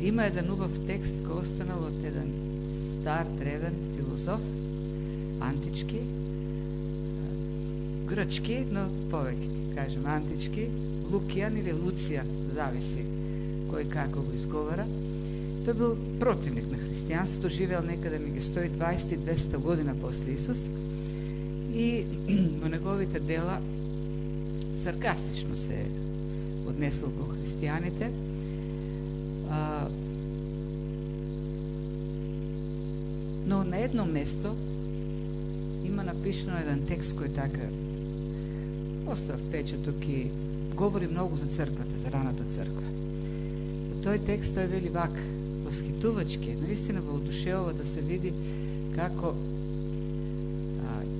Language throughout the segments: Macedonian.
Има еден убав текст кој останал од еден стар древен филозоф, антички, грчки, но повеќе кажем антички, Лукијан или Луцијан, зависи кој како го изговара. Тој бил противник на христијанството, живеел некаде меѓу 120 и 200 година после Исус и во неговите дела саркастично се однесол кон христијаните. Но на едно место има напишано еден текст кој така остав впечаток и говори многу за црквата, за раната црква. Во тој текст тој вели вака: восхитувачки, наистина воодушевува да се види како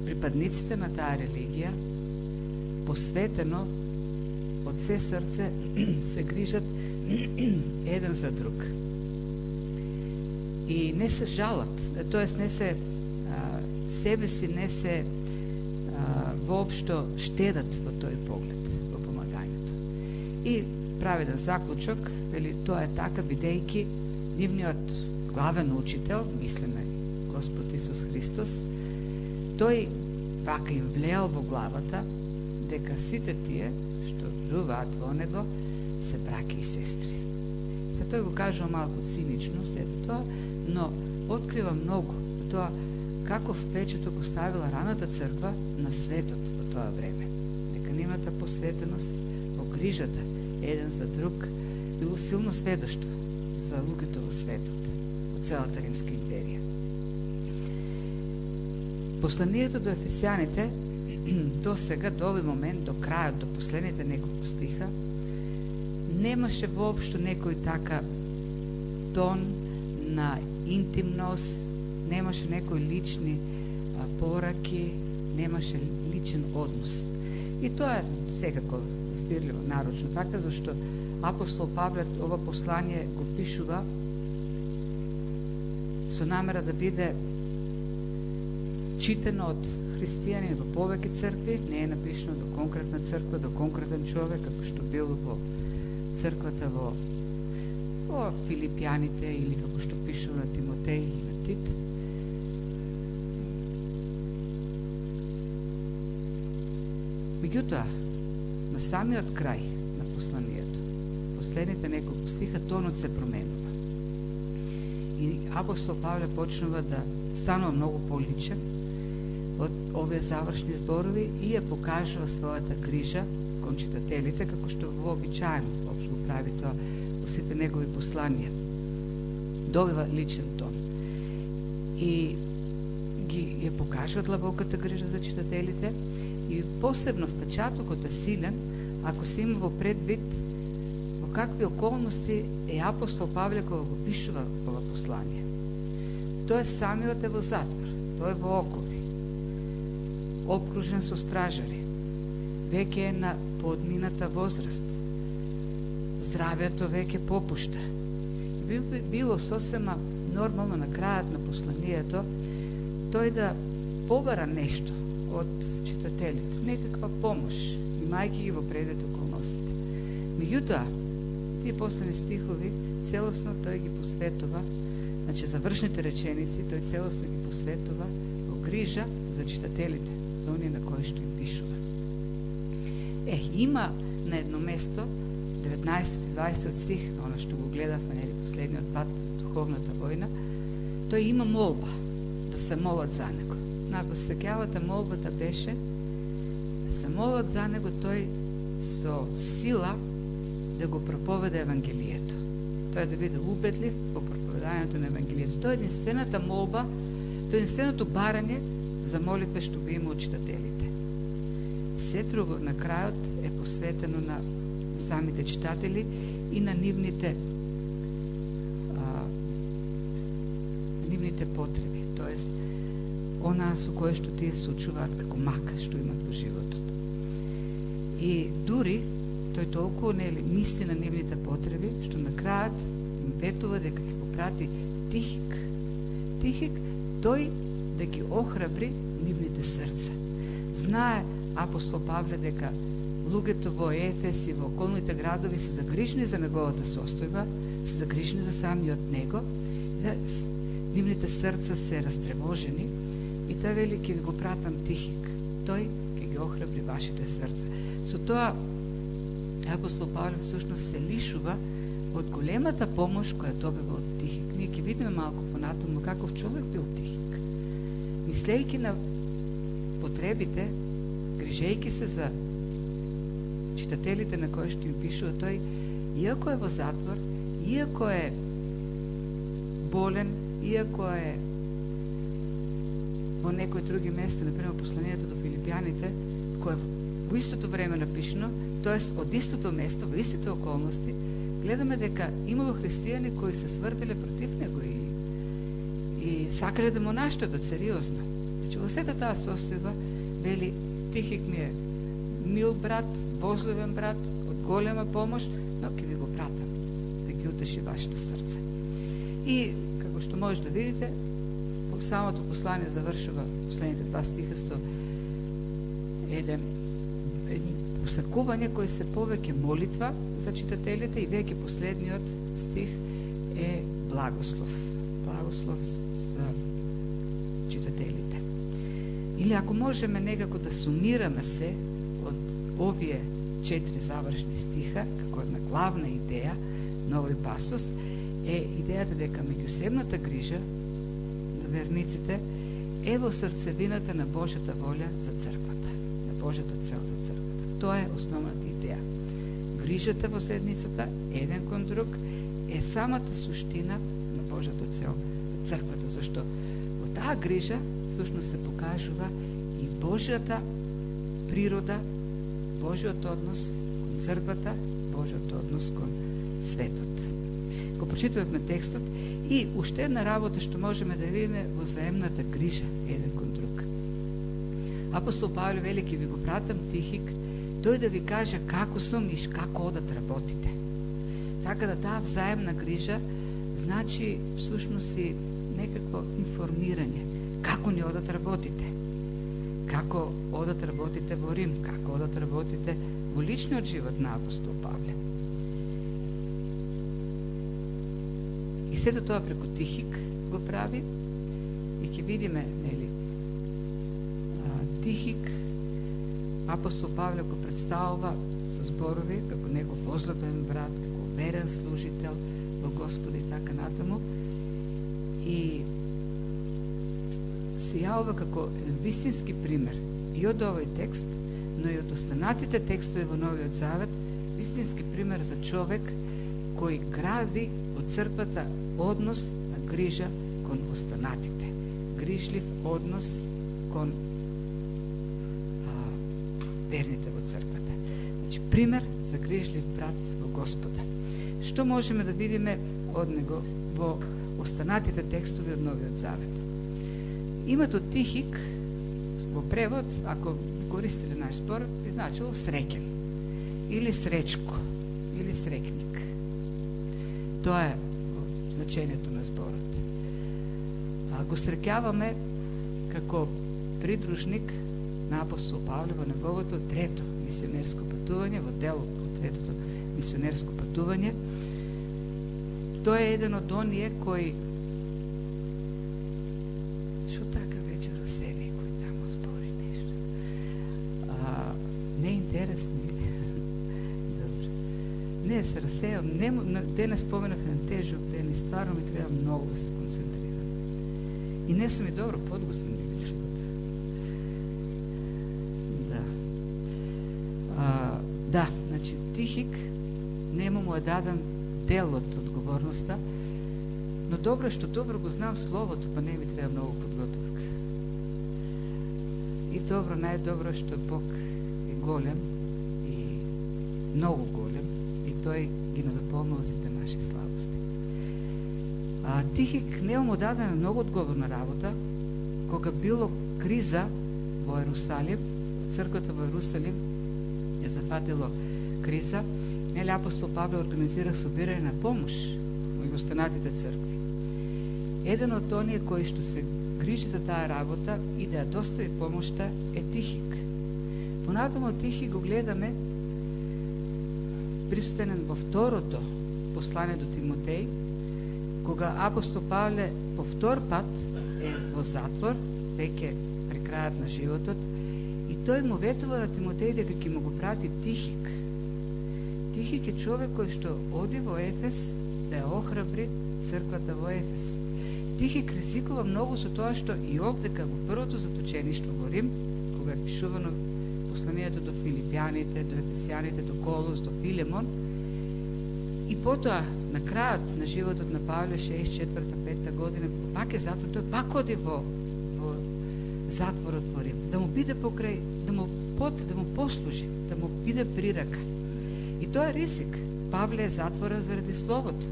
припадниците на таа религија посветено од се срце се грижат еден за друг. И не се жалат, тоест не се себе си не се воопшто штедат во тој поглед, во помагањето. И прави еден заклучок, вели тоа е така бидејќи нивниот главен учител, мислиме Господ Исус Христос, тој вака им влеал во главата дека сите тие што веруваат во него се браќа и сестри. Се тој го кажува малку цинично сето тоа, но открива многу тоа каков впечаток оставила раната црква на светот во тоа време. Дека нивната посветеност во грижата еден за друг било силно сведоштво за луѓето во светот, во целата Римска империја. Посланието до ефесијаните до сега, до овој момент, до крајот, до последните неколку стиха, немаше воопшто некој така тон на интимност, немаше некои лични пораки, немаше личен однос. И тоа е секако збирливо, нарочно така, зашто апостол Павле ова послание го пишува со намера да биде читано од христијани во повеќе цркви, не е напишано до конкретна црква, до конкретен човек, како што било во црквата во Филипјаните или како што пишува на Тимотеј и на Тит. Меѓутоа, на самиот крај на посланието, последните неколку стиха, тонот се променува. И апостол Павле почнува да станува многу поличен од овие завршни зборови и ја покажува својата грижа кон читателите, како што вообичаено општо го прави тоа во сите негови посланија. Добива личен тон. И ги ја покажува длабоката грижа за читателите и посебно впечатокот е силен ако се има во предвид во какви околности е апостол Павле кога го пишува ова послание. Тој самиот е во затвор, тој е во окови, обкружен со стражари, веќе е на подмината возраст, здравјето веќе попушта. Било сосема нормално на крајот на посланието тој да побара нешто од читателите, некаква помош, имајќи ги во предвид околностите. Меѓутоа, тие последни стихови целосно тој ги посветува, значи завршните реченици тој целосно ги посветува во грижа за читателите, за оние на кои што им пишува. Има на едно место 19 и 20 стих, оно што го гледавме нели последниот пат за духовната војна, тој има молба да се молат за него. Но ако се сеќавате, молбата беше да се молат за него тој со сила да го проповеда Евангелието. Тој да биде убедлив во проповедањето на Евангелието. Тоа е единствената молба, тоа е единственото барање за молитве што го има од читателите. Се друго на крајот е посветено на самите читатели и на нивните потреби, тоест она со кое што тие се очуваат како мака што имат во животот. И дури тој толку нели мисли на нивните потреби, што на крајот им ветува дека ќе го прати Тихик, тој да ги охрабри нивните срца. Знае апостол Павле дека луѓето во Ефес и во околните градови се загрижни за неговата состојба, се загрижени за самиот него, нивните срца се растревожени и тој вели, ќе ви го пратам Тихик, тој ќе ги охрабри вашите срца. Со тоа апостол Павле всушност се лишува од големата помош која добива од Тихик. Ние ќе видиме малку понатаму каков човек бил Тихик. Мислејќи на потребите, грижејќи се за читателите на кои што им пишува, тој, иако е во затвор, иако е болен, иако е во некои други места, например посланието до филипјаните, кое во истото време напишано, тоест од истото место, во истите околности, гледаме дека имало христијани кои се свртеле против него и сакале да му наштетат сериозно. Значи, во сета таа состојба, вели, Тихик ми е мил брат, возлюбен брат, од голема помош, но ќе ви го пратам, да ги утеши вашето срце. И, како што може да видите, самото послание завршува последните 2 стиха со еден посакување кој се повеќе молитва за читателите и веќе последниот стих е благослов. Благослов за читателите. Или ако можеме некако да сумираме се од овие 4 завршни стиха, како една главна идеја на овој пасос, е идејата дека меѓусебната грижа на верниците е во срцевината на Божјата волја за црквата, на Божјата цел за црквата. Тоа е основната идеја. Грижата во заедницата, еден кон друг, е самата суштина на Божјата цел за црквата, зашто во таа грижа всушност се покажува и Божјата природа, Божјиот однос кон црквата, Божјиот однос кон светот. Го прочитувавме текстот и уште една работа што можеме да видиме во заемната грижа еден кон друг. Апостол Павле вели, ќе ви го пратам Тихик, тој да ви каже како сум и како одат работите. Така да таа взаемна грижа значи всушност и некакво информирање. Како ни одат работите? Како одат работите во Рим? Како одат работите во личниот живот на апостол Павле? И сето тоа преку Тихик го прави и ќе видиме, нели, Тихик апостол Павле го представува со зборови како негов возлюбен брат, како верен служител во Господа и така натаму, и се јавува како вистински пример и од овој текст, но и од останатите текстови во Новиот Завет, вистински пример за човек кој гради од црквата однос на грижа кон останатите. Грижлив однос кон верните во црквата. Значи, пример за грижлив брат во Господа. Што можеме да видиме од него во останатите текстови од Новиот Завет? Името Тихик во превод, ако користиле наш збор, би значило среќен, или сречко, или срекник. Тоа е значењето на зборот. Го среќаваме како придружник на апостол Павле во неговото 3-то мисионерско патување, во дел од 3-то мисионерско патување. Тој е еден од оние кои што така вече расе некој тамо збори нешто. Не е интересно. Добре. Не се расеам, денес споменах на тежок ден и стварно ми треба многу да се концентрирам. И не сум и добро подготвен. Да, значи Тихик нему му е даден дел од одговорноста, но добро што добро го знам словото, па не ми треба многу подготовка. И добро, најдобро што Бог е голем и многу голем и тој ги надополнува сите наши слабости. Тихик нему му дадена многу одговорна работа, кога било криза во Ерусалим, црквата во Ерусалим ја зафатило криза, нели апостол Павле организира собирање на помош во останатите цркви. Еден од оние кои што се грижи за таа работа и да ја достави помошта е Тихик. Понатаму Тихик го гледаме присутен во второто послание до Тимотеј, кога апостол Павле по втор пат е во затвор, веќе при крајот на животот, и тој му ветува на Тимотеј дека ќе му го прати Тихик. Тихик е човек кој што оди во Ефес да ја охрабри црквата во Ефес. Тихик ризикува многу со тоа што и овдека во првото заточеништво во Рим, кога е пишувано посланието до Филипјаните, до Ефесјаните, до Колос, до Филемон, и потоа на крајот на животот на Павле, 64-5 година, пак е затвор, тој пак оди во затворот во Рим, да му биде покрај, да му послужи, да му биде прирака. И тоа е ризик. Павле е затворен заради Словото.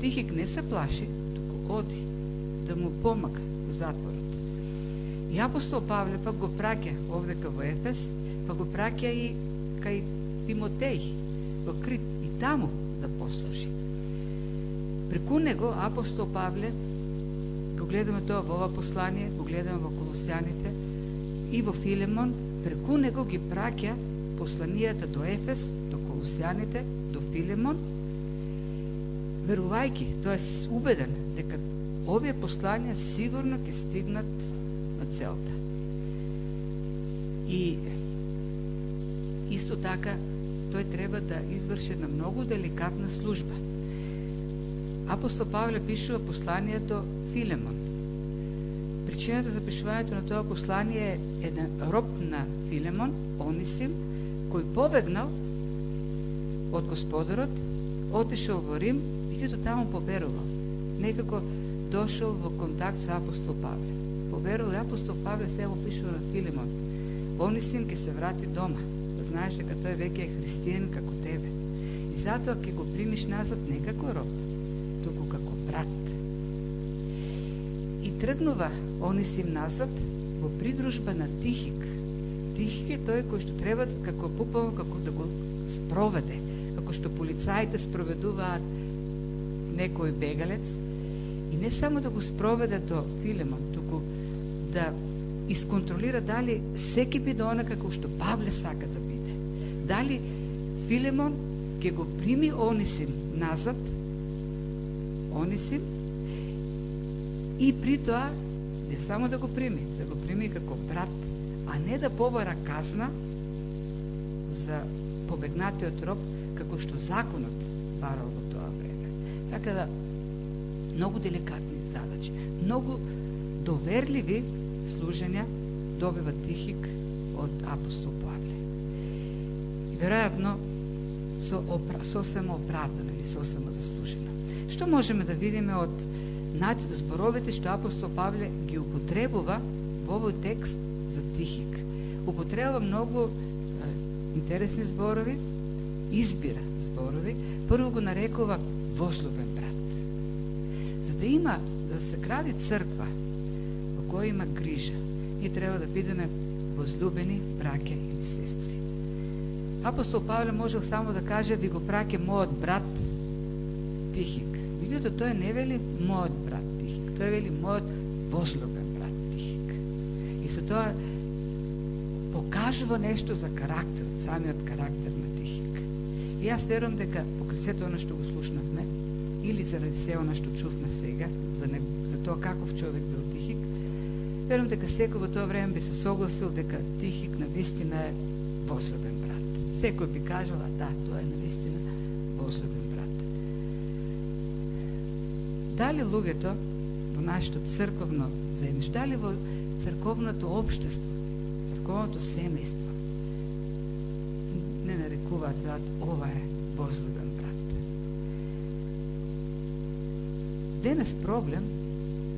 Тихик не се плаши, туку оди да му помага во затворот. И апостол Павле пак го праќа овдека во Ефес, па го праќа и кај Тимотеј во Крит, и таму да послужи. Преку него апостол Павле, го гледаме тоа во ова послание, го гледаме во Колосјаните и во Филемон, преку него ги праќа посланијата до Ефес, до Колосјаните, до Филемон, верувајќи, тоа е убеден дека овие посланија сигурно ќе стигнат на целта. И исто така тој треба да изврши една многу деликатна служба. Апостол Павле пишува послание до Филемон. Причината за пишувањето на тоа послание е еден роб на Филемон, Онисим, кој побегнал од Господарот, отишол во Рим, меѓутоа таму поберувал. Некако дошол во контакт со апостол Павле. Поверувал и апостол Павле се го пишува на Филемон. Онисим ќе се врати дома. Да знаеш дека тој веќе е христијан како тебе. И затоа ќе го примиш назад не како роб, туку како брат. И тргнува Онисим назад во придружба на Тихик. Тихик е тој кој што треба како буквално како да го спроведе, како што полицаите спроведуваат некој бегалец, и не само да го спроведе до Филемон, туку да исконтролира дали секи биде она како што Павле сака да биде. Дали Филемон ќе го прими Онисим назад, Онисим, и при тоа не само да го прими како брат, а не да побара казна за побегнатиот роб, како што законот барал во тоа време. Така да, многу деликатни задачи, многу доверливи служења добива Тихик од апостол Павле. И веројатно сосема оправдано или сосема заслужено. Што можеме да видиме од зборовите што апостол Павле ги употребува во овој текст за Тихик? Употребува многу интересни зборови, избира зборови. Прво го нарекува возлюбен брат. За да се гради црква во која има грижа, ние треба да бидеме возлюбени браќа или сестри. Апостол Павле можел само да каже: ви го праќам мојот брат Тихик. Меѓутоа тој не вели мојот брат Тихик, тој вели мојот возлюбен брат Тихик. И со тоа покажува нешто за карактерот, самиот карактер на Тихик. И јас верувам дека покрај сето она што го слушнавме, или заради се она што чувме сега, за тоа каков човек бил Тихик, верувам дека секој во тоа време би се согласил дека Тихик навистина е возлюбен брат. Секој би кажал: да, тоа е навистина возлюбен брат. Дали луѓето во нашето црковно заедништво, дали во црковното општество, црковното семејство не нарекуваат да ова е возлюбен брат? Денес проблем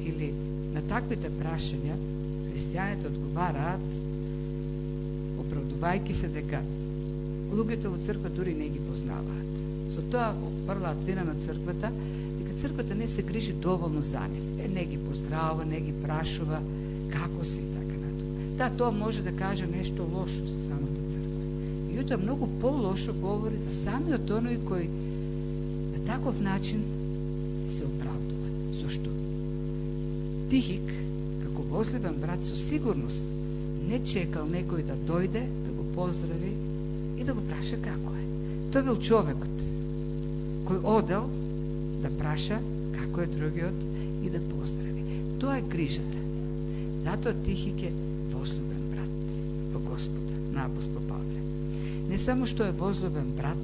или на таквите прашања христијаните одговараат оправдувајќи се дека луѓето во црква дури не ги познаваат. Со тоа опрлаат вина на црквата, дека црквата не се грижи доволно за нив. Не ги поздравува, не ги прашува како се и така натаму. Да, тоа може да каже нешто лошо за самата црква. Меѓутоа многу по-лошо говори за самиот оној кој на таков начин се оправдува. Зошто? Тихик, како возлюбен брат, со сигурност не чекал некој да дојде, да го поздрави и да го праша како е. Тој бил човекот. кој одел да праша како е другиот и да поздрави. Тоа е грижата. Затоа Тихик е возлюбен брат во Господ на апостол Павле. Не само што е возлюбен брат,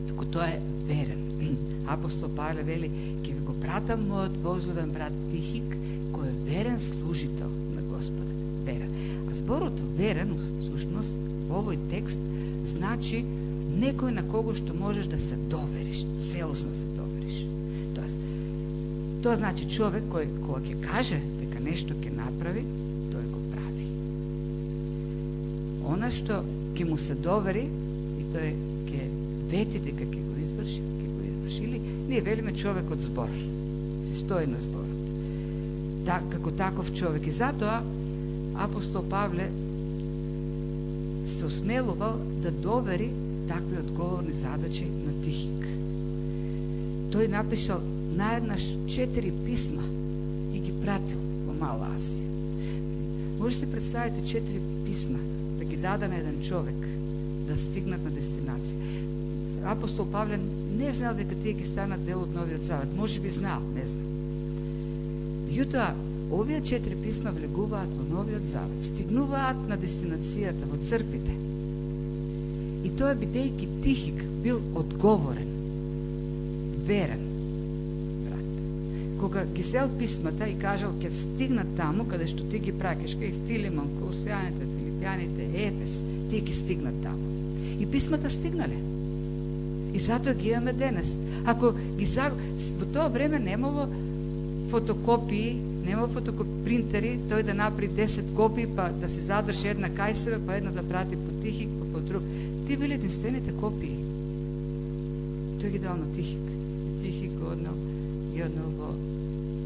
туку тоа е верен. Апостол Павле вели: ќе ви го пратам мојот возлюбен брат Тихик, кој е верен служител на Господа. Верен. А зборот верен, всушност, во овој текст, значи некој на кого што можеш да се довериш, целосно се довериш. Тоа значи човек кој кога ќе каже дека нешто ќе направи, тој го прави. Она што ќе му се довери и тој ќе вети дека ќе го изврши, ќе го изврши. Или ние велиме човекот збор, се стои на зборот. Како таков човек. И затоа апостол Павле се осмелувал да довери такви одговорни задачи на Тихик. Тој напишал наеднаш 4 писма и ги пратил во Мала Азија. Може си представите 4 писма да ги даде на еден човек да стигнат на дестинација. Апостол Павле не знал дека тие ги станат дел од Новиот Завет. Може би знал, не знам. Меѓутоа, овие 4 писма влегуваат во Новиот Завет, стигнуваат на дестинацијата во црквите. И тоа бидејќи Тихик бил одговорен, верен брат. Кога ги зел писмата и кажал ќе стигнат таму каде што ти ги праќаш, кај Филимон, Колосјаните, Филипјаните, Ефес, тие ќе стигнат таму. И писмата стигнале. И затоа ги имаме денес. Ако ги во тоа време немало фотокопии, немало принтери, тој да направи 10 копии, па да се задржи една кај себе, па една да прати по Тихик, па по друг. Ти били единствените копии. Тој ги дал на Тихик. Тихик го однел во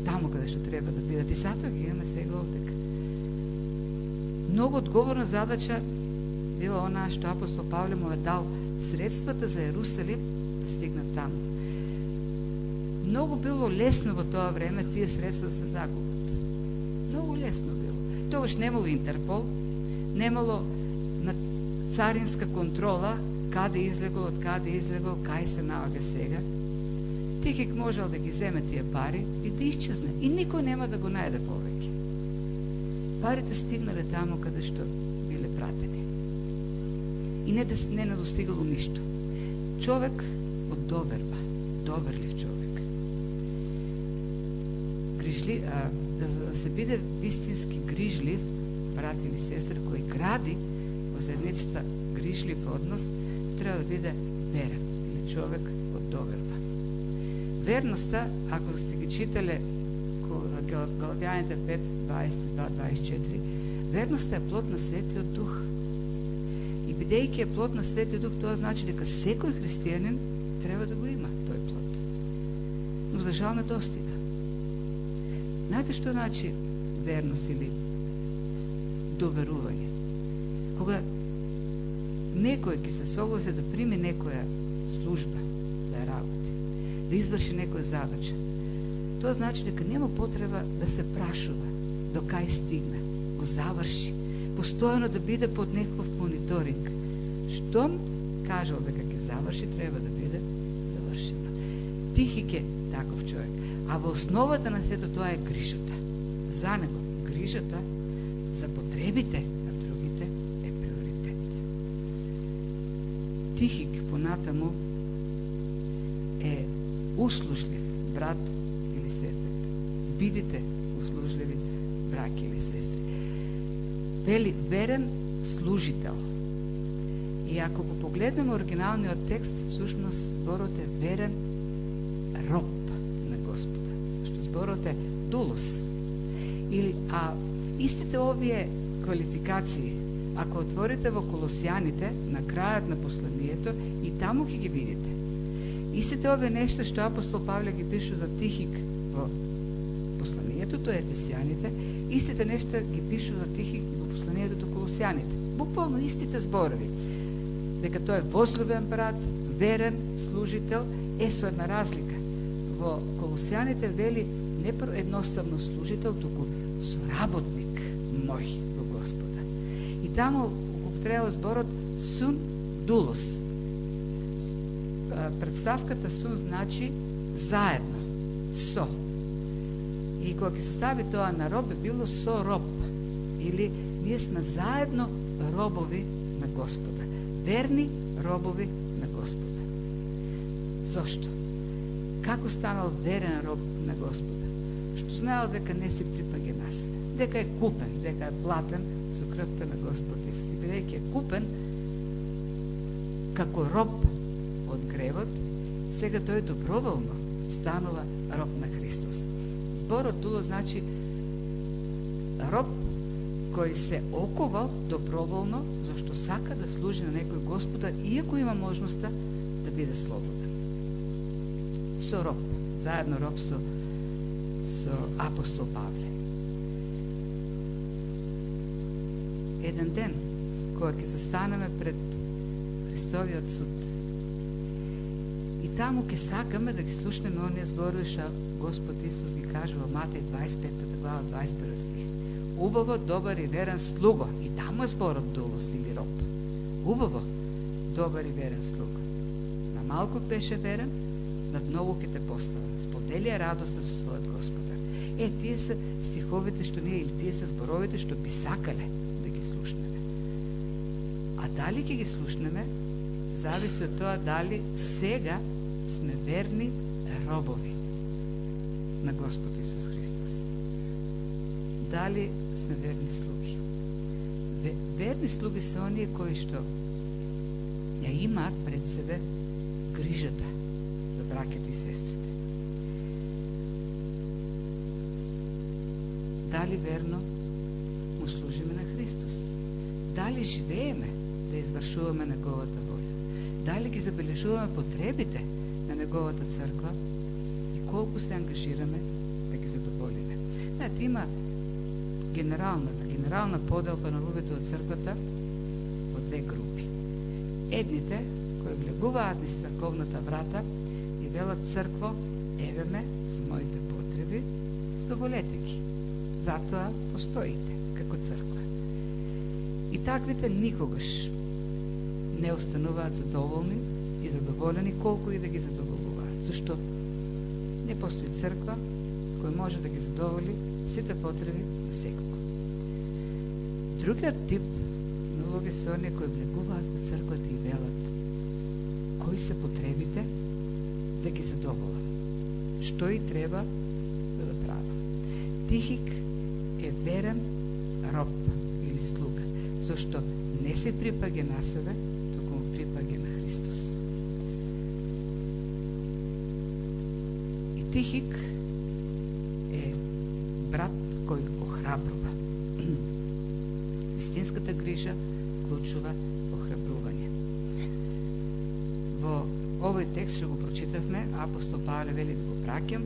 таму каде што треба да бидат. И затоа ги имаме сега овдека. Многу одговорна задача била онаа што апостол Павле му е дал средствата за Ерусалим да стигнат таму. Многу било лесно во тоа време тие средства да се загубат. Многу лесно било. Тогаш немало Интерпол, немало на царинска контрола, каде излегол, од каде излегол, кај се наоѓа сега. Тихик можел да ги земе тие пари и да исчезне. И никој нема да го најде повеќе. Парите стигнале таму каде што биле пратени. И не недостигало ништо. Човек од доверба, доверлив човек. Да се биде вистински грижлив, брат или сестра, кој гради во заедницата грижлив однос, треба да биде верен или човек од доверба. Верноста, ако сте ги читале Галатјаните 5, 22, 24, верноста е плод на Светиот Дух. И бидејќи е плод на Светиот Дух, тоа значи дека секој христијанин треба да го има тој плод. Но за жал не достига. Знаете што значи верност или доверување? Кога некој ќе се согласи да прими некоја служба, да ја работи, да изврши некоја задача, тоа значи дека нема потреба да се прашува до кај стигне, го заврши, постојано да биде под некој мониторинг. Штом кажал дека ќе заврши, треба да биде завршено. Тихик е таков човек. А во основата на сето тоа е грижата. За него грижата за потребите на другите е приоритет. Тихик понатаму е услужлив брат или сестра. Бидите услужливи браќа или сестри. Вели верен служител. И ако го погледнеме оригиналниот текст, всушност зборот е верен роб на Господа. Што зборот е дулос. А истите овие квалификации, ако отворите во Колосјаните, на крајот на посланието, и таму ќе ги видите. Истите овие нешта што апостол Павле ги пишу за Тихик во посланието, тоа е Ефесјаните, истите нешта ги пишу за Тихик во посланието до Колосјаните. Буквално истите зборови. Дека тој е возлюбен брат, верен служител, е со една разлика. Во Колосјаните вели не едноставно служител, туку соработник мој во Господа. И таму употреба зборот сун дулос. представката су значи заедно, со. И кога ќе се стави тоа на роб, би било со роб. Или ние сме заедно робови на Господа. Верни робови на Господа. Зошто? Како станал верен роб на Господа? Што знаел дека не се припаѓа на себе, дека е купен, дека е платен со крвта на Господ Исус. И бидејќи е купен како роб од гревот, сега тој доброволно станува роб на Христос. Зборот тука значи роб кој се оковал доброволно, зашто сака да служи на некој Господа, иако има можноста да биде слободен. Со роб, заедно роб со апостол Павле. Еден ден, кога ќе застанеме пред Христовиот суд, и таму ќе сакаме да ги слушнеме оние зборови што Господ Исус ги кажа во Матеј 25 глава 21 стих. Убаво, добар и верен слуго. И таму е зборот долос или роб. Убаво, добар и верен слуго. На малку беше верен, над многу ќе те поставам. Сподели радоста со својот Господар. Тие се стиховите што ние, или тие се зборовите што би сакале да ги слушнеме. А дали ќе ги слушнеме, зависи од тоа дали сега сме верни робови на Господ Исус Христос. Дали сме верни слуги. Верни слуги се оние кои што ја имаат пред себе грижата за браќата и сестрите. Дали верно му служиме на Христос? Дали живееме да извршуваме Неговата воља? Дали ги забележуваме потребите на Неговата црква и колку се ангажираме да ги задоволиме? Знаете, има генерална поделба на луѓето од црквата во две групи. Едните кои влегуваат низ црковната врата и велат: цркво, еве ме со моите потреби, задоволете ги. Затоа постоите како црква. И таквите никогаш не остануваат задоволни и задоволени колку и да ги задоволуваат. Зашто не постои црква која може да ги задоволи сите потреби на секој. Другиот тип на луѓе се оние кои влегуваат во црквата и велат кои се потребите да ги задоволам, што и треба да правам. Тихик е верен роб или слуга, зашто не се припаѓа на себе, туку му припаѓа на Христос. И Тихик е брат кој охрабрува. Вистинската грижа вклучува охрабрување. Во овој текст што го прочитавме, апостол Павле вели да го праќам: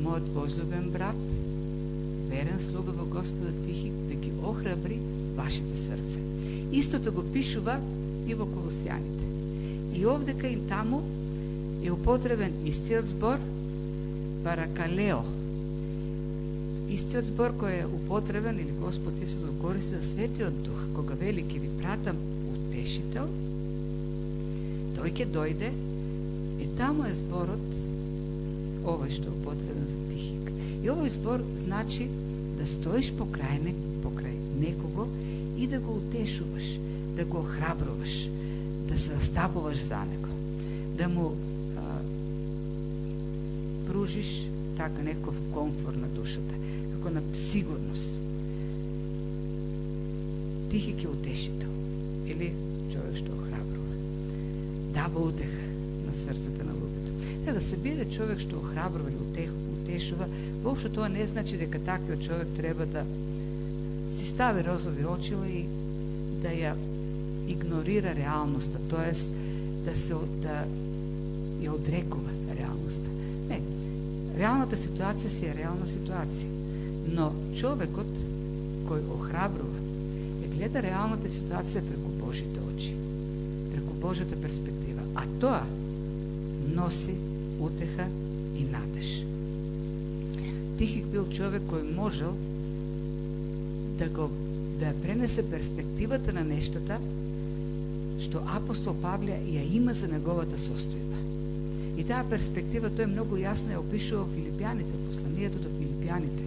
мојот возлюбен брат, верен слуга во Господа Тихик, да ги охрабри вашите срце. Истото го пишува и во Колосјаните. И овдека и таму е употребен истиот збор паракалео. Истиот збор кој е употребен, или Господ Исус го користи за Светиот Дух, кога вели ќе ви пратам утешител, тој ќе дојде, и таму е зборот овој што е употребен за Тихик. И овој збор значи да стоиш покрај некого и да го утешуваш, да го охрабруваш, да се застапуваш за него, да му пружиш така некој комфорт на душата, како на сигурност. Тихик е утешител, или човек што охрабрува, дава утеха на срцата на луѓето. Да се биде човек што охрабрува или утешува, воопшто тоа не значи дека таквиот човек треба да си стави розови очила и да ја игнорира реалноста, тоест да ја одрекува реалноста. Не, реалната ситуација си е реална ситуација, но човекот кој охрабрува гледа реалната ситуација преку Божите очи, преку Божјата перспектива, а тоа носи утеха и надеж. Тихик бил човек кој можел да пренесе перспективата на нештата што апостол Павле ја има за неговата состојба. И таа перспектива тој многу јасно ја опишува во Филипјаните, посланието до Филипјаните.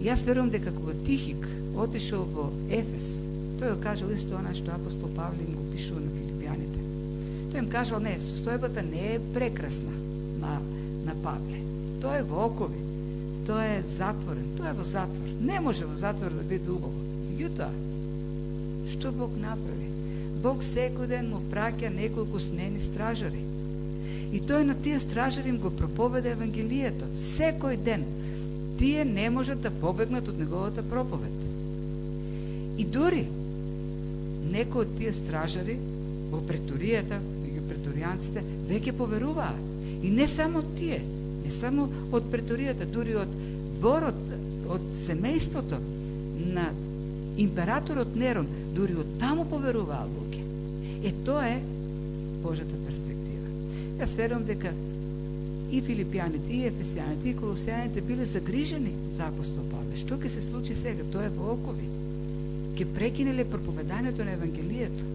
И јас верувам дека кога Тихик отишол во Ефес, тој го кажал исто она што апостол Павле им го пишува на Филипјаните. Тој им кажал, не, состојбата не е прекрасна на Павле. Тој е во окови, тој е затворен, тој е во затвор. Не може во затвор да биде убаво. Меѓутоа, што Бог направи? Бог секој ден му праќа неколку снени стражари. И тој на тие стражари им го проповеда Евангелието. Секој ден. Тие не можат да побегнат од неговата проповед. И дури некои од тие стражари во преторијата, меѓу преторијанците, веќе поверуваа. И не само тие, не само од преторијата, дури од дворот, од семејството на императорот Нерон, дури од таму поверуваа луѓе. Тоа е Божјата перспектива. Јас верувам дека и филипјаните, и ефесијаните, и колосјаните биле загрижени за апостол Павле. Што ќе се случи сега? Тоа е во окови. Ќе прекинеле проповедањето на Евангелието.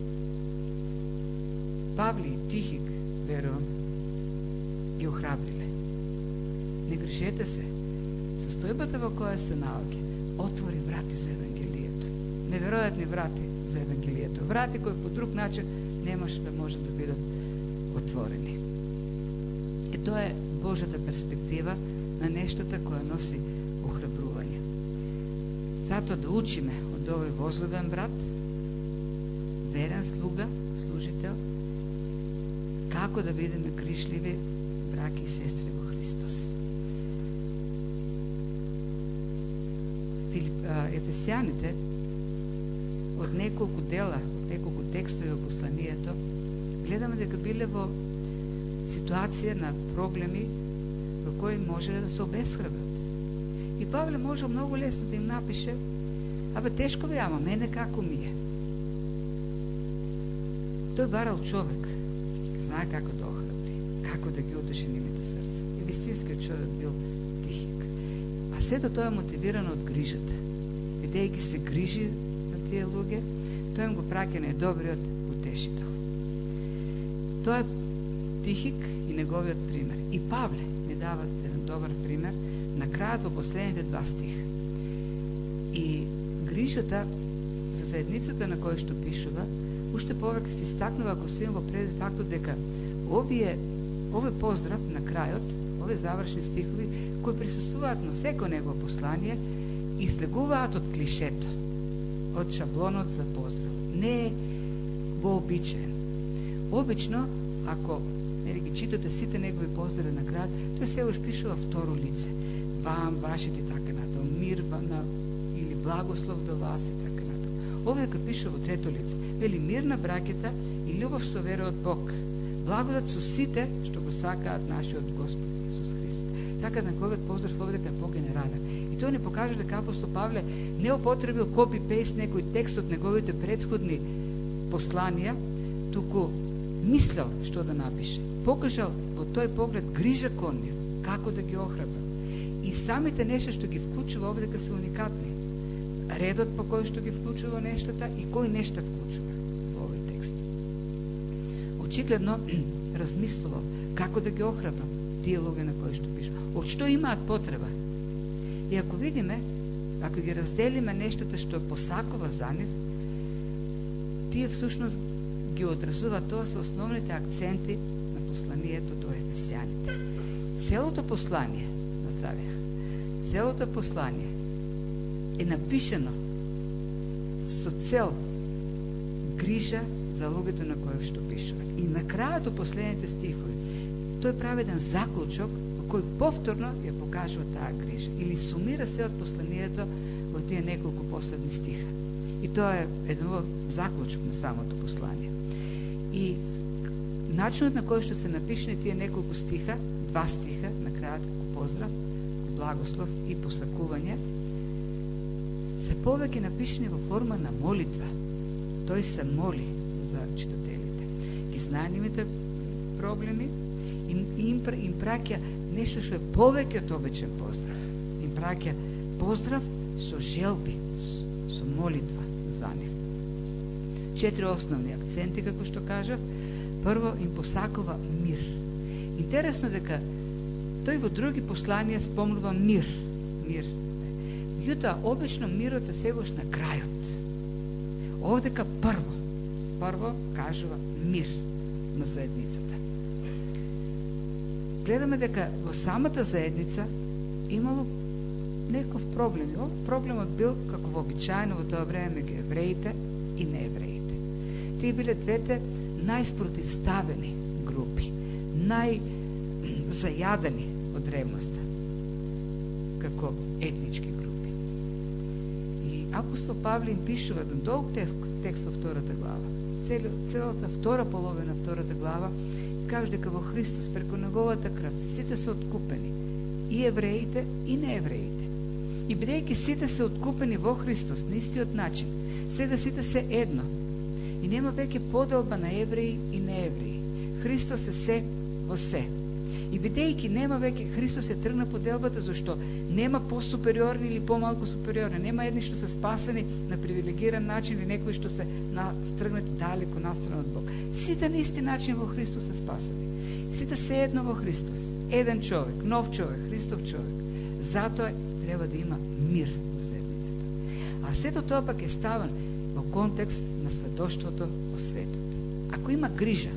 Павле и Тихик, верувам, ги охрабриле. Не грижете се. Состојбата во која се наоѓа отвори врати за Евангелието. Неверојатни врати за Евангелието. Врати кои по друг начин немаш да може да бидат отворени. И тоа е Божјата перспектива на нештата која носи охрабрување. Затоа да учиме од овој возлюбен брат, верен слуга, служител, како да бидеме грижливи браќи и сестри во Христос. Ефесијаните од неколку дела, од неколку текстови во посланието, гледаме дека биле во ситуација на проблеми во кои можеле да се обесхрабрат. И Павле можел многу лесно да им напише: абе, тешко ви, ама мене како ми е. Тој барал човек, знае како да охрабри, како да ги утеши нивните срца. И вистинскиот човек бил Тихик. А сето тоа е мотивирано од грижата. Бидејќи се грижи на тие луѓе, тој им го праќа најдобриот утешител. Тоа е Тихик и неговиот пример. И Павле ни дава еден добар пример на крајот во последните 2 стиха. И грижата за заедницата на која што пишува, уште повеќе се истакнува ако се во пред фактот дека овој поздрав на крајот, овие завршни стихови кои присуствуваат на секој негово послание, излегуваат од клишето, од шаблонот за поздрав. Не е вообичаен. Обично, ако ги читате сите негови поздрави на крајот, тој се уште пишува второ лице. Вам, вашите, така натаму, мир или благослов до вас и така натаму. Овде дека пишува во трето лице, вели мир на браќата и љубов со вера од Бог. Благодат со сите што го сакаат нашиот Господ Исус Христос. Така неговиот поздрав овде дека е по-генерален. И тоа ни покажа дека апостол Павле не употребил копи-пейст некој текст од неговите претходни посланија, туку мислел што да напише. Покажал во тој поглед грижа кон нив, како да ги охрабра. И самите нешта што ги вклучува овде дека се уникатни. Редот по кој што ги вклучува нештата и кој нешта вклучува во овој текст. Очигледно размислувал како да ги охрабрам тие луѓе на кои што пишува. Од што имаат потреба. И ако видиме, ако ги разделиме нештата што посакува за нив, тие всушност ги одразува, тоа се основните акценти на посланието до ефесијаните. Целото послание, целото послание е напишено со цел грижа за луѓето на кои што пишува. И на крајот од последните стихови тој прави еден заклучок во кој повторно ја покажува таа грижа или сумира се од посланието во тие неколку последни стиха. И тоа е еден заклучок на самото послание. И начинот на кој што се напишени тие неколку стиха, 2 стиха на крајот како поздрав, благослов и посакување, се повеќе напишени во форма на молитва. Тој се моли за читателите. Ги знае нивните проблеми и им праќа нешто што е повеќе од обичен поздрав. Им праќа поздрав со желби, со молитва за нив. 4 основни акценти, како што кажав. Прво, им посакува мир. Интересно дека тој во други посланија спомнува мир. Меѓутоа, обично мирот е сегош на крајот. Овдека прво кажува мир на заедницата. Гледаме дека во самата заедница имало некој проблем. Проблемот бил, како вообичаено во тоа време, меѓу евреите и неевреите. Тие биле двете најспротивставени групи, најзајадени од древноста, како етнички групи. И апостол Павле им пишува еден долг текст во втората глава. Целата втора половина, втората глава, каже дека во Христос, преку неговата крв, сите се откупени, и евреите, и неевреите. И бидејќи сите се откупени во Христос, на истиот начин, сега сите се едно. И нема веќе поделба на евреи и неевреи. Христос е се во се. И бидејќи нема веќе, Христос е тргна поделбата, зашто нема по-супериорни или по-малку супериорни. Нема едни што се спасени на привилегиран начин или некои што се стргнати далеко настрана од Бог. Сите на исти начин во Христос се спасени. Сите се едно во Христос. Еден човек, нов човек, Христов човек. Затоа треба да има мир во заедницата. А сето тоа пак е ставен во контекст на сведоштвото во светот. Ако има грижа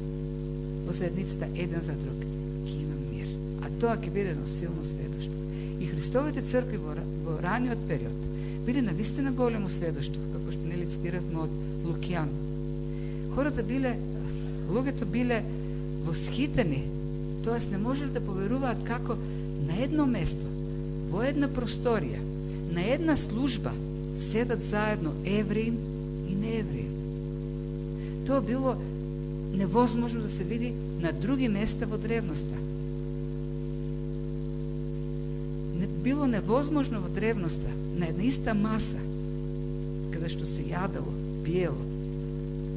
во заедницата еден за друг, ќе има мир. А тоа ќе биде едно силно сведоштво. И Христовите цркви во раниот период биле навистина големо сведоштво, како што нели цитиравме од Лукијан. Луѓето биле восхитени, тоест не можеле да поверуваат како на едно место, во една просторија, на една служба, седат заедно евреин и неевреин. Тоа било невозможно да се види на други места во древноста. Било невозможно во древноста, на една иста маса, каде што се јадало, пиело,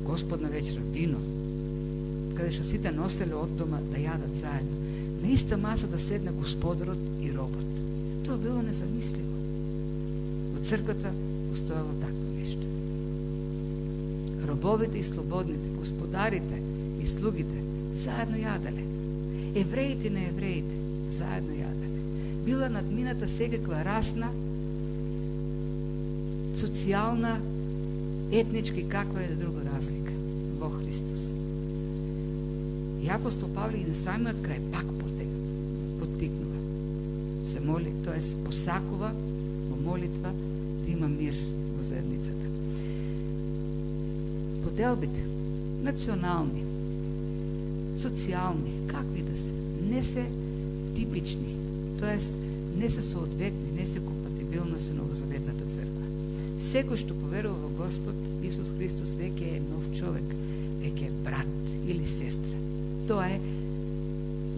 Господна вечера, вино, каде што сите носеле од дома да јадат заедно, на иста маса да седне Господарот и робот. Тоа било незамисливо. Во црквата постоело такво нешто. Робовите и слободните, господарите и слугите заедно јаделе. Евреите и неевреите заедно јаделе. Била надмината секаква расна, социјална, етничка и каква е друга разлика во Христос. И апостол Павле и на самиот крај пак поттикнува. Се моли, тоест посакува во молитва да има мир во заедницата. Поделбите, национални, социјални, какви да се, не се типични, тоест не се соодветни, не се компатибилни со новозаветната црква. Секој што поверува во Господ Исус Христос веќе е нов човек, веќе е брат или сестра. Тоа е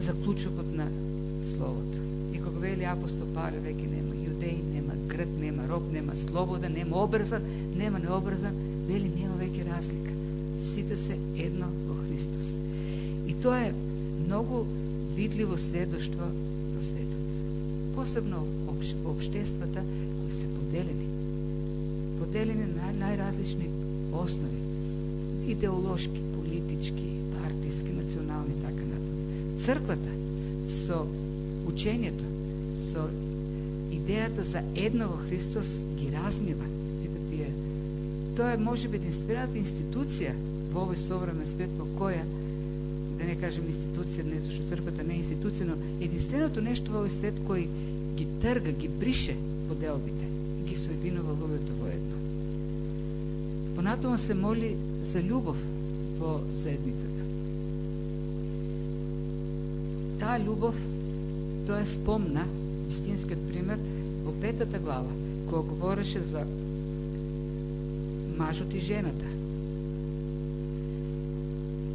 заклучокот на Словото. И кога вели апостол Павле, веќе нема јудеј, нема грк, нема роб, нема слободен, нема обрзан, нема необрзан, вели нема веќе разлика. Сите се едно во Христос. И тоа е многу видливо сведоштво за светот. Посебно во општествата кои се поделени на најразлични основи, идеолошки, политички, партиски, национални, така натаму. Црквата со учењето, со идејата за едно во Христос ги размива сите тие. Тоа е можеби единствената институција во овој современ свет во која, да не кажем институција, не зашто црквата не е институција, но единственото нешто во овој свет кој ги трга, ги брише поделбите и ги соединува луѓето во едно. Понатоа се моли за љубов во заедницата. Таа љубов, тоа е спомна, истинскиот пример, во 5 глава, која говореше за мажот и жената.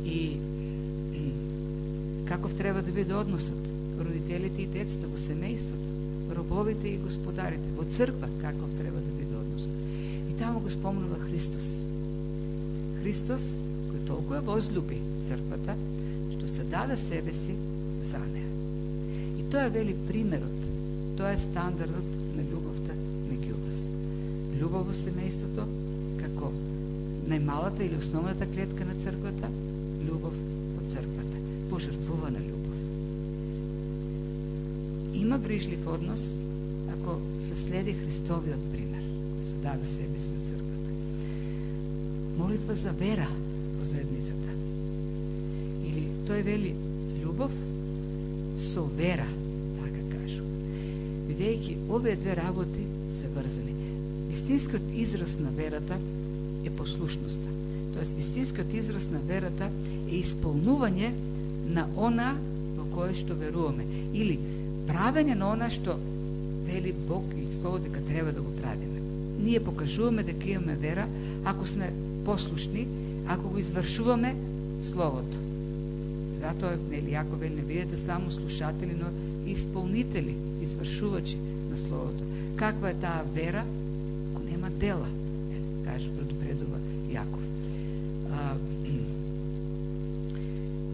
И каков треба да биде односот, родителите и децата во семејството, робовите и господарите, во црква каков треба да биде односот. И таму го спомнува Христос. Христос, кој толку ја возлюби црквата, што се даде себе си за неа. И тоа вели примерот, тоа е стандардот на љубовта меѓу вас. Љубов во семејството како најмалата или основната клетка на црквата, љубов од црквата, пожртвувана љубов. Има грижлив однос ако се следи Христовиот пример, се даде себе си за црквата. Молитва за вера во заедницата. Или тој вели љубов со вера, така кажу. Видејќи овие две работи се врзани. Вистинскиот израз на верата е послушноста. Тоест, вистинскиот израз на верата е исполнување на она во кое што веруваме. Или правење на она што вели Бог и Слово дека треба да го правиме. Ние покажуваме дека имаме вера ако сме послушни, ако го извршуваме Словото. Затоа, нели, јако вели, не бидете само слушатели, но и исполнители, извршувачи на Словото. Каква е таа вера ако нема дела? Каже, предупредува Јаков.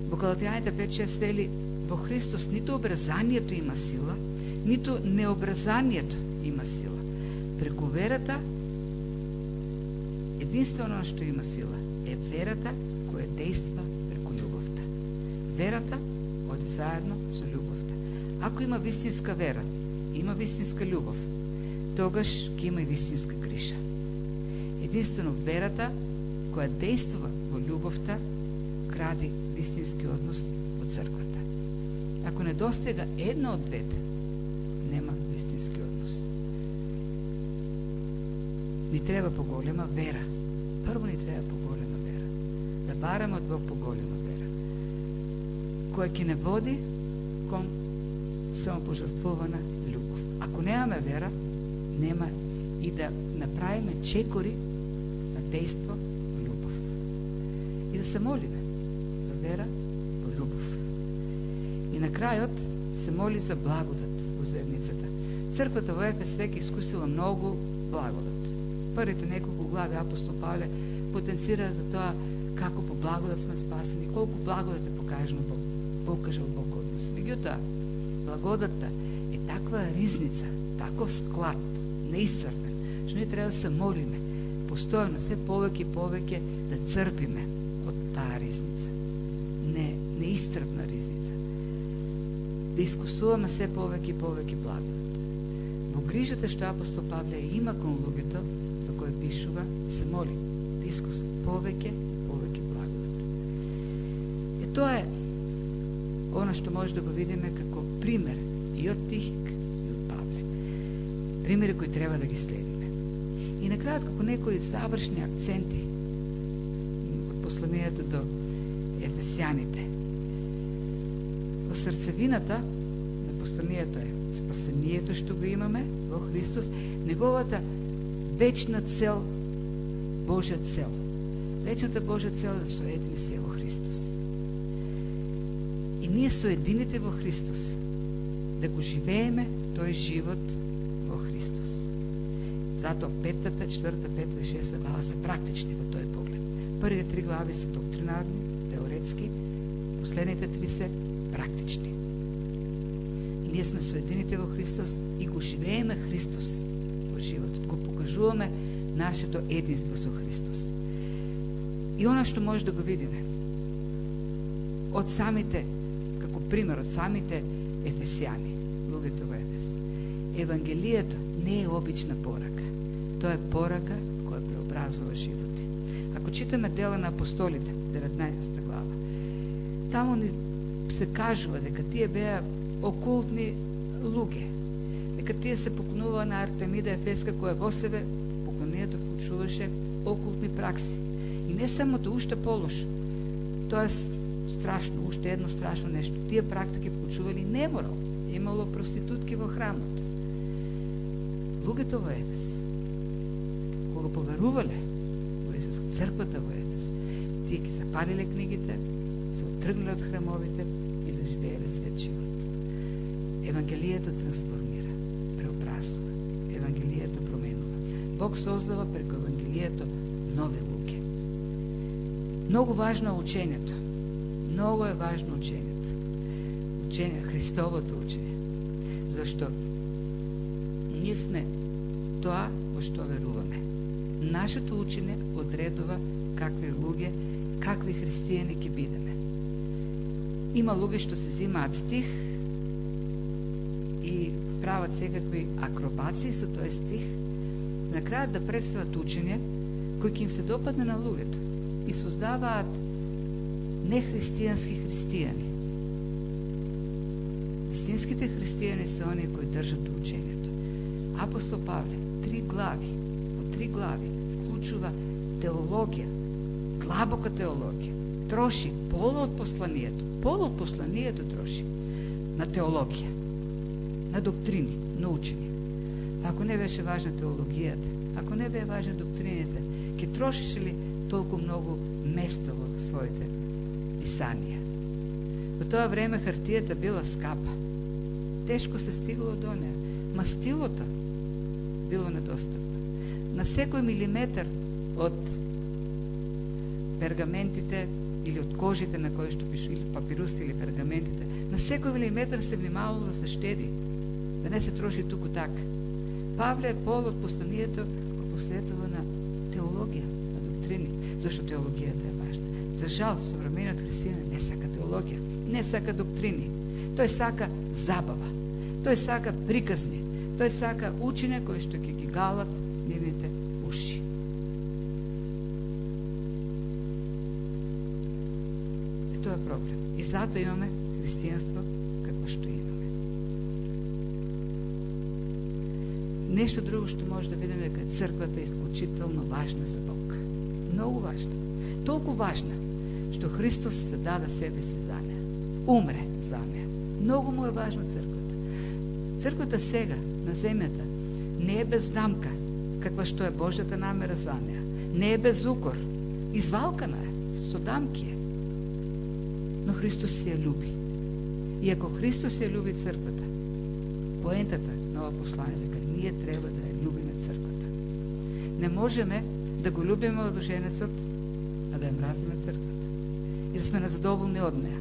Во Галатјаните 5:6 вели, во Христос ниту обрезанието има сила, ниту необрезанието има сила. Преку верата, единствено што има сила е верата која действа преку љубовта. Верата оди заедно со љубовта. Ако има вистинска вера, има вистинска љубов, тогаш ќе има и вистинска грижа. Единствено верата која действува во љубовта гради вистински однос во црквата. Ако недостига една од двете, нема вистински однос. Ни треба поголема вера. Прво ни треба поголема вера. Да бараме од Бог поголема вера, која ќе не води кон самопожртвувана љубов. Ако немаме вера, нема и да направиме чекори на дејство во љубов. И да се молиме за вера во љубов. И на крајот се моли за благодат во заедницата. Црквата во Ефес веќе искусила многу благодат. Првите неколку глави апостол Павле потенцира за тоа како по благодат сме спасени, колку благодат е покажал Бог од нас. Меѓутоа, благодатта е таква ризница, таков склад, неисцрпен, што ние треба да се молиме постојано, се повеќе и повеќе да црпиме од таа ризница. Неисцрпна ризница. Да искусуваме се повеќе и повеќе благодат. Во грижата што апостол Павле има кон луѓето, до кој пишува, се моли да искуса повеќе благодат. И тоа е она што може да го видиме како пример и од Тихик и од Павле. Примери кои треба да ги следиме. И на крајот, како некои завршни акценти од посланието до Ефесјаните. Во срцевината на посланието е спасението што го имаме во Христос, неговата вечна цел, Божја цел. Вечната Божја цел е да соедини се во Христос. И ние соедините во Христос, да го живееме тој живот во Христос. Затоа 5, 4, 5 и 6 глава се практични во тој поглед. Првите 3 глави се доктринарни, теоретски, последните 3 се практични. Ние сме соедините во Христос и го живееме Христос во животот. Го покажуваме нашето единство со Христос. И она што може да го видиме од самите, како пример, од самите ефесјани, луѓето во Ефес. Евангелието не е обична порака. Тоа е порака која преобразува животи. Ако читаме Дела на апостолите, 19 глава, таму ни се кажува дека тие беа окултни луѓе, дека тие се поклонуваа на Артемида Ефеска, која во себе поклонението вклучуваше окултни пракси. И не само тоа, уште полош. Тоа е страшно, уште едно страшно нешто. Тие практики вклучували неморал. Имало проститутки во храмот. Луѓето во Ефес, кога поверувале во Исус, црквата во Ефес, тие ги запалиле книгите, се отргнале од храмовите и заживееле свет живот. Евангелието трансформира, преобразува. Евангелието променува. Бог создава преку Евангелието нови луѓе. Многу важно е учењето. Многу е важно учењето. Учење, Христовото учење. Зашто ние сме тоа во што веруваме. нашето учење одредува какви луѓе, какви христијани ќе бидеме. Има луѓе што се зимаат стих и прават секакви акробации со тој стих, на крајот да представат учење кој ќе им се допадне на луѓето и создаваат нехристијански христијани. Вистинските христијани се оние кои држат учењето. Апостол Павле, 3 глави, од 3 глави вклучува теологија, длабока теологија, троши полу од посланието троши на теологија, на доктрини, на учење. Ако не беше важна теологијата, ако не беа важни доктрините, ќе трошеше ли толку многу место во своите писанија? Во тоа време хартијата била скапа. Тешко се стигало до неа. Мастилото било недостапно. На секој милиметар од пергаментите или од кожите на кои што пишу, или папирусите или пергаментите, на секој милиметар се внимавало да се штеди, да не се троши туку така. Павле Пол од посланието го посветува на теологија, на доктрини, зашто теологијата е важна. За жал, современиот христијанин не сака теологија, не сака доктрини. Тој сака забава, тој сака приказни, тој сака учење кои што ќе ги галат нивните уши. И тоа е проблем. И затоа имаме христијанство какво што имаме. Нешто друго што може да видиме дека црквата е исклучително важна за Бог. Многу важна. Толку важна, што Христос се даде себе си за неа. Умре за неа. Многу му е важна црквата. Црквата сега, на земјата, не е без дамка, каква што е Божјата намера за неа. Не е без укор. Извалкана е, со дамки е. Но Христос си ја люби. И ако Христос ја люби црквата, поентата на ова послание дека ние треба да ја любиме црквата. Не можеме да го любиме младоженецот, а да ја мразиме црквата. И да сме незадоволни од неа.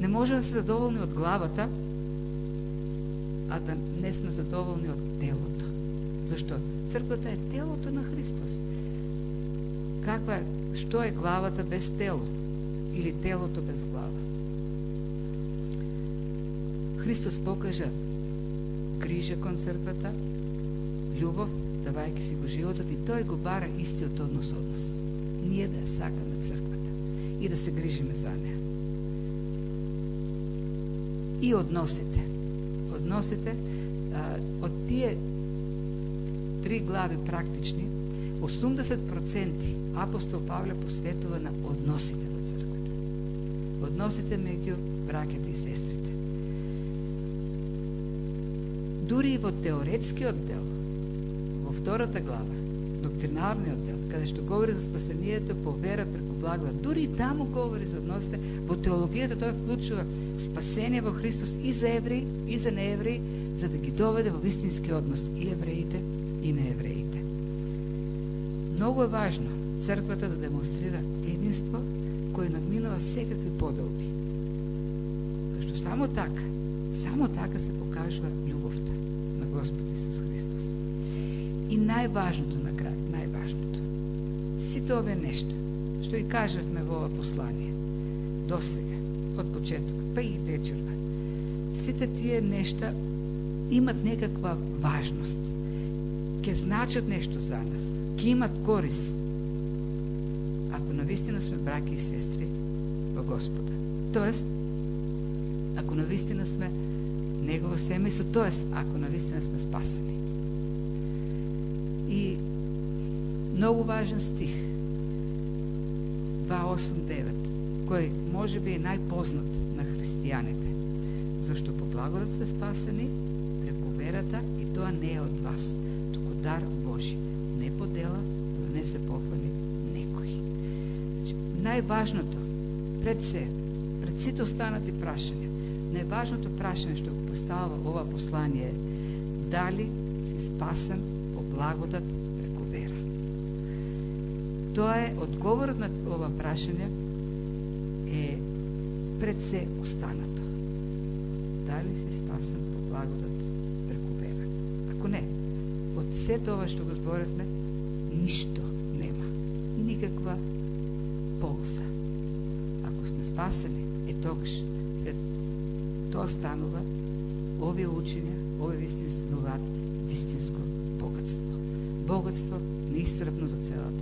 Не можеме да се задоволни од главата, а да не сме задоволни од телото. Зашто црквата е телото на Христос. Што е главата без тело? Или телото без глава? Христос покажа грижа кон црквата, љубов, давајќи си го животот, и тој го бара истиот однос од нас. Ние да ја сакаме црквата и да се грижиме за неа. И односите. Односите, од тие 3 глави практични, 80% апостол Павле посветува на односите во црквата. Односите меѓу браќата и сестрите. Дури и во теоретскиот дел, во 2 глава, доктринарниот дел, каде што говори за спасението по вера преку благодат, дури и таму говори за односите, во теологијата тој вклучува спасение во Христос и за евреи, и за неевреи, за да ги доведе во вистински однос и евреите, и неевреите. Многу е важно црквата да демонстрира единство кој надминува секакви поделби. Зашто само така се покажува љубовта на Господ Исус Христос. И најважното на крај, најважното, сите овие нешта, што и кажавме во ова послание, досега, од почеток, па и вечерва, сите тие нешта имат некаква важност, ќе значат нешто за нас, ќе имат корис, ако навистина сме браќа и сестри во Господа. Тоест, ако навистина сме Негово семејство, тоест, ако навистина сме спасени. И многу важен стих, 2:8-9, кој може би е најпознат на христијаните, зашто по благодат сте спасени преку верата, и тоа не е од вас, туку дар Божи, не по дела, да не се похвали некој. Значи, најважното пред сите останати прашања, најважното прашање што го поставува ова послание е дали си спасен по благодат преку вера. Тоа е одговорот на ова прашање е пред се останато. Дали си спасен по благодат преку вера? Ако не, од се тоа што го зборевме, ништо никаква полза. Ако сме спасени, тогаш тоа станува, овие учења, овие вистини стануваат вистинско богатство. Богатство неисцрпно за целата